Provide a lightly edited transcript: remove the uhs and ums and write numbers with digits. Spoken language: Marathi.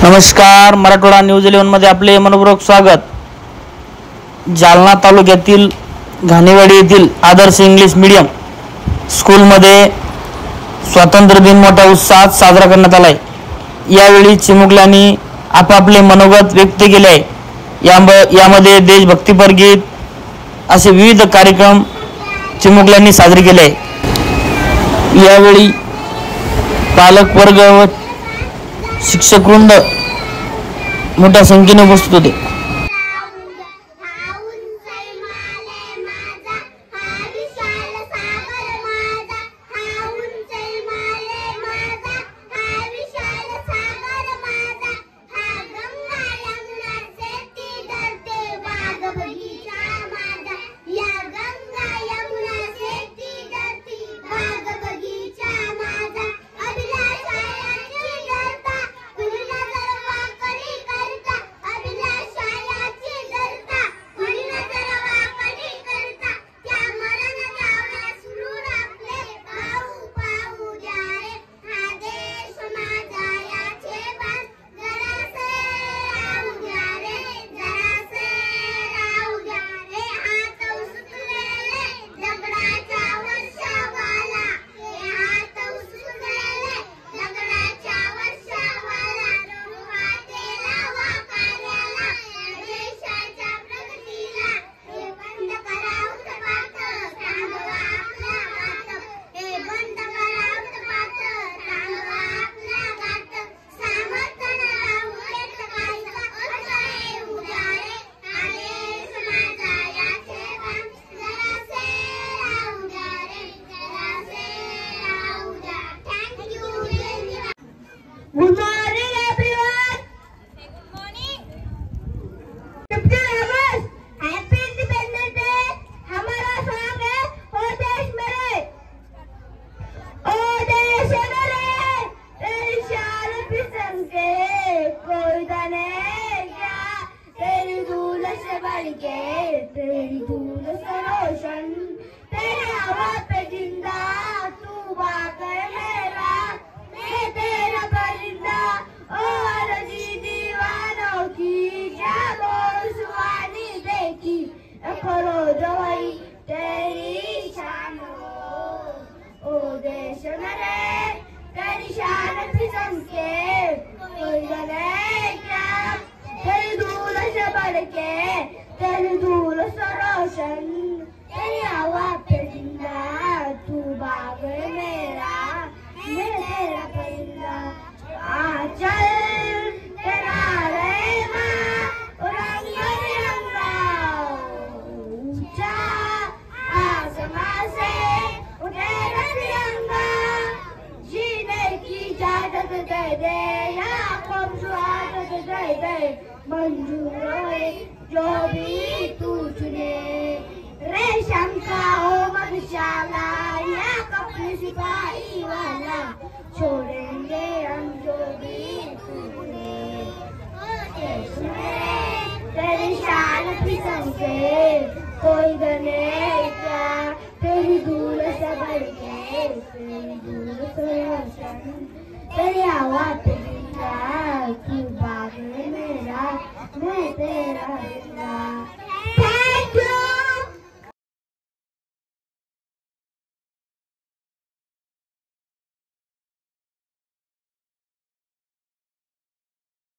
नमस्कार, मराठवाडा न्यूज 11 मध्ये आपले मनपूर्वक स्वागत। जालना तालुक्यातील घाणेवाडी येथील आदर्श इंग्लिश मीडियम स्कूलमध्ये स्वातंत्र्य दिन मोठ्या उत्साहात साजरा करण्यात आला आहे। यावेळी चिमुकल्यांनी आपापले मनोगत व्यक्त केले आहे। यामध्ये देशभक्तीपर गीत असे विविध कार्यक्रम चिमुकल्यांनी साजरे केले आहे। यावेळी पालक वर्ग व शिक्षक वृंद मोठ्या संख्येने उपस्थित होते। Good morning, everyone. Good morning. 15 August, Happy Independence Day. हमारा सॉन्ग है ओ देश मेरे, ओ देश मेरे, तेरी शान फिसल के कोई जाने क्या, तेरी धूल से बढ़ के, तेरी धूल से रोशन, तेरी हवा पे जिंदा तू बाकर मेरा, मैं तेरा परिंदा और जी दीवानों की जागो सुहानी देखी करो दवाई तेरी शान ओ देश मेरे, तेरी शान फिसल के कोई जाने क्या, तेरी धूल से बढ़ के, तेरी धूल से रोशन, तेरी हवा पे जिंदा तू बाग मेरा, मैं तेरा परिंदा। चल तेरा रहमा रंग बिरंगा ऊंचा आसमां से उठेगा तिरंगा, जीने की इजाजत दे दे या कौम शुहादत दे दे, मंजूर होए जो भी तू चुने, रेशम का हो मधुशाला या कपड़े सिपाही वाला, छोड़ेंगे हम जो भी तूने, तेरी शान फिसल के कोई गने क्या, तेरी धूल से बढ़ के, तेरी धूल से रोशन, तेरी हवा पे जिंदा तू बाग मेरा, मैं तेरा